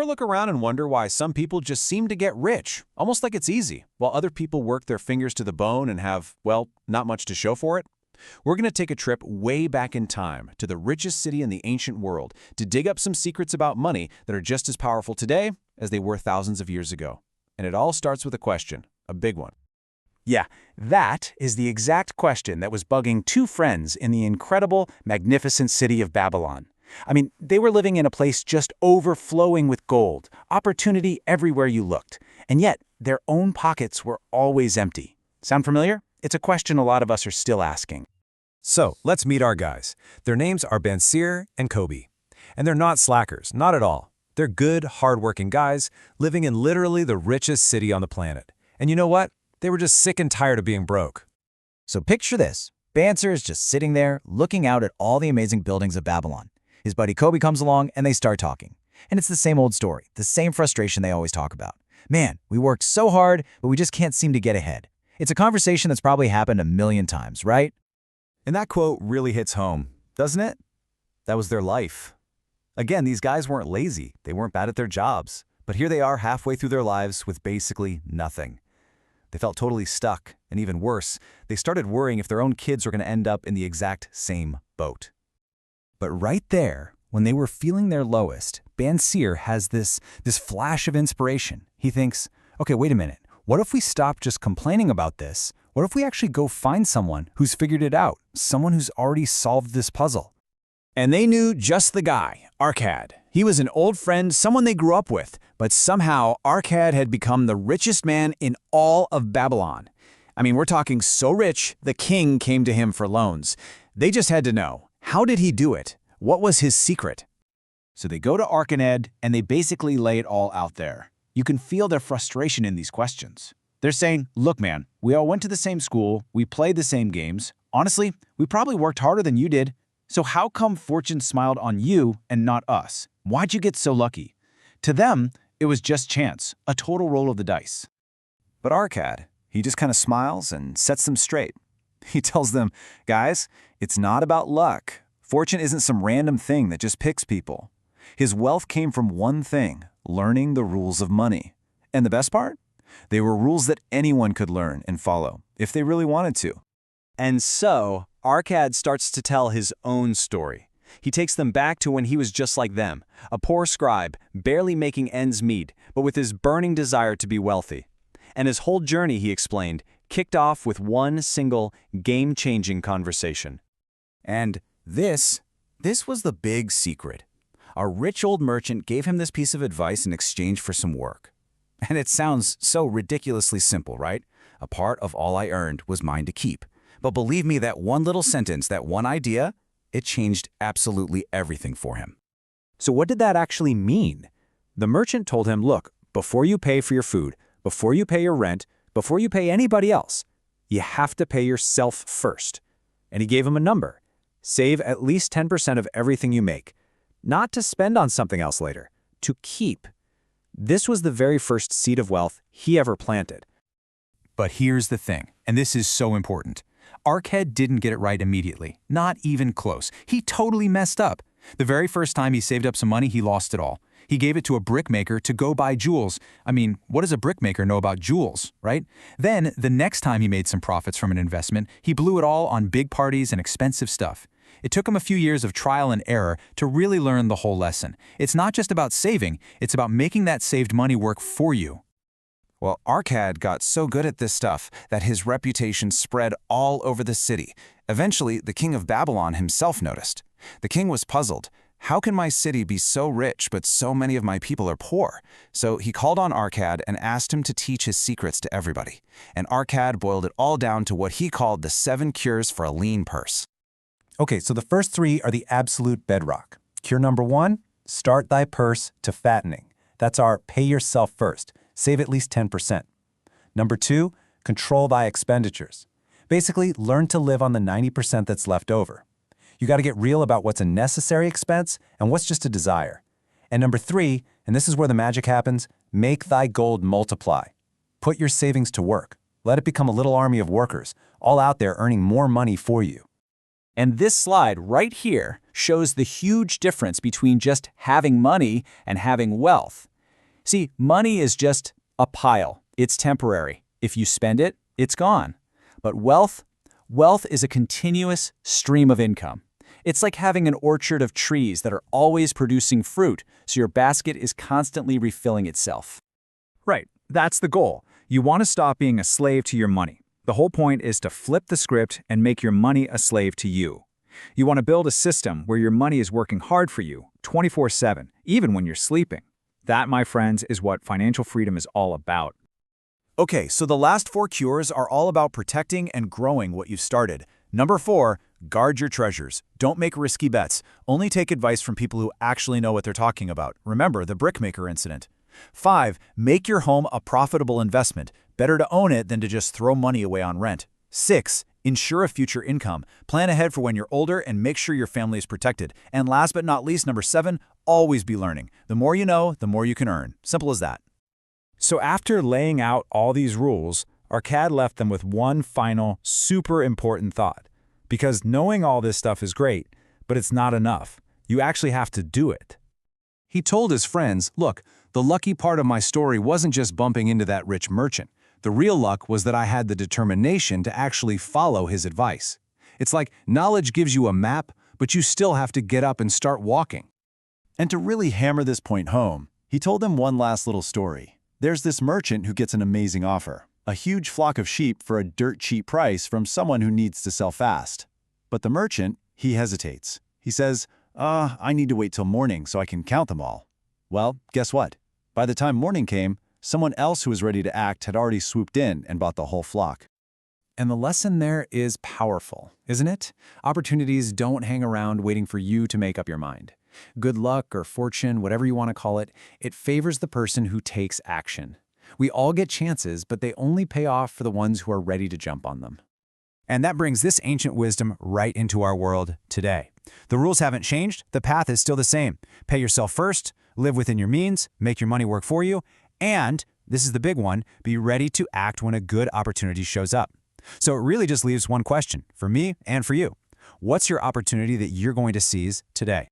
Or look around and wonder why some people just seem to get rich, almost like it's easy, while other people work their fingers to the bone and have, well, not much to show for it? We're going to take a trip way back in time to the richest city in the ancient world to dig up some secrets about money that are just as powerful today as they were thousands of years ago. And it all starts with a question, a big one. Yeah, that is the exact question that was bugging two friends in the incredible, magnificent city of Babylon. I mean, they were living in a place just overflowing with gold, opportunity everywhere you looked, and yet their own pockets were always empty. Sound familiar? It's a question a lot of us are still asking. So, let's meet our guys. Their names are Bansir and Kobe. And they're not slackers, not at all. They're good, hardworking guys living in literally the richest city on the planet. And you know what? They were just sick and tired of being broke. So picture this. Bansir is just sitting there, looking out at all the amazing buildings of Babylon. His buddy Kobe comes along and they start talking. And it's the same old story, the same frustration they always talk about. Man, we worked so hard, but we just can't seem to get ahead. It's a conversation that's probably happened a million times, right? And that quote really hits home, doesn't it? That was their life. Again, these guys weren't lazy. They weren't bad at their jobs. But here they are halfway through their lives with basically nothing. They felt totally stuck, and even worse, they started worrying if their own kids were going to end up in the exact same boat. But right there, when they were feeling their lowest, Bansir has this flash of inspiration. He thinks, okay, wait a minute. What if we stop just complaining about this? What if we actually go find someone who's figured it out, someone who's already solved this puzzle? And they knew just the guy, Arkad. He was an old friend, someone they grew up with, but somehow Arkad had become the richest man in all of Babylon. I mean, we're talking so rich, the king came to him for loans. They just had to know, how did he do it? What was his secret? So they go to Arkad and they basically lay it all out there. You can feel their frustration in these questions. They're saying, look, man, we all went to the same school, we played the same games. Honestly, we probably worked harder than you did. So how come fortune smiled on you and not us? Why'd you get so lucky? To them, it was just chance, a total roll of the dice. But Arkad, he just kind of smiles and sets them straight. He tells them, guys, it's not about luck. Fortune isn't some random thing that just picks people. His wealth came from one thing, learning the rules of money. And the best part? They were rules that anyone could learn and follow, if they really wanted to. And so, Arkad starts to tell his own story. He takes them back to when he was just like them, a poor scribe, barely making ends meet, but with his burning desire to be wealthy. And his whole journey, he explained, kicked off with one single, game-changing conversation. And this was the big secret. A rich old merchant gave him this piece of advice in exchange for some work. And it sounds so ridiculously simple, right? A part of all I earned was mine to keep. But believe me, that one little sentence, that one idea, it changed absolutely everything for him. So what did that actually mean? The merchant told him, look, before you pay for your food, before you pay your rent, before you pay anybody else, you have to pay yourself first. And he gave him a number. Save at least 10% of everything you make. Not to spend on something else later, to keep. This was the very first seed of wealth he ever planted. But here's the thing, and this is so important. Arkad didn't get it right immediately, not even close. He totally messed up. The very first time he saved up some money, he lost it all. He gave it to a brickmaker to go buy jewels. I mean, what does a brickmaker know about jewels, right? Then, the next time he made some profits from an investment, he blew it all on big parties and expensive stuff. It took him a few years of trial and error to really learn the whole lesson. It's not just about saving, it's about making that saved money work for you. Well, Arkad got so good at this stuff that his reputation spread all over the city. Eventually, the king of Babylon himself noticed. The king was puzzled. How can my city be so rich, but so many of my people are poor? So he called on Arkad and asked him to teach his secrets to everybody. And Arkad boiled it all down to what he called the 7 cures for a lean purse. Okay, so the first 3 are the absolute bedrock. Cure number 1, start thy purse to fattening. That's our pay yourself first. Save at least 10%. Number 2, control thy expenditures. Basically, learn to live on the 90% that's left over. You got to get real about what's a necessary expense and what's just a desire. And number 3, and this is where the magic happens, make thy gold multiply. Put your savings to work. Let it become a little army of workers, all out there earning more money for you. And this slide right here shows the huge difference between just having money and having wealth. See, money is just a pile. It's temporary. If you spend it, it's gone. But wealth is a continuous stream of income. It's like having an orchard of trees that are always producing fruit, so your basket is constantly refilling itself. Right, that's the goal. You want to stop being a slave to your money. The whole point is to flip the script and make your money a slave to you. You want to build a system where your money is working hard for you, 24/7, even when you're sleeping. That, my friends, is what financial freedom is all about. Okay, so the last 4 cures are all about protecting and growing what you've started. Number 4, guard your treasures. Don't make risky bets. Only take advice from people who actually know what they're talking about. Remember the brickmaker incident. 5, make your home a profitable investment. Better to own it than to just throw money away on rent. 6, ensure a future income. Plan ahead for when you're older and make sure your family is protected. And last but not least, number 7, always be learning. The more you know, the more you can earn. Simple as that. So after laying out all these rules, Arcad left them with one final, super important thought. Because knowing all this stuff is great, but it's not enough. You actually have to do it. He told his friends, look, the lucky part of my story wasn't just bumping into that rich merchant. The real luck was that I had the determination to actually follow his advice. It's like knowledge gives you a map, but you still have to get up and start walking. And to really hammer this point home, he told them one last little story. There's this merchant who gets an amazing offer. A huge flock of sheep for a dirt cheap price from someone who needs to sell fast. But the merchant, he hesitates. He says, I need to wait till morning so I can count them all. Well, guess what? By the time morning came, someone else who was ready to act had already swooped in and bought the whole flock. And the lesson there is powerful, isn't it? Opportunities don't hang around waiting for you to make up your mind. Good luck or fortune, whatever you want to call it, it favors the person who takes action. We all get chances, but they only pay off for the ones who are ready to jump on them. And that brings this ancient wisdom right into our world today. The rules haven't changed, the path is still the same. Pay yourself first, live within your means, make your money work for you, and, this is the big one, be ready to act when a good opportunity shows up. So it really just leaves one question, for me and for you. What's your opportunity that you're going to seize today?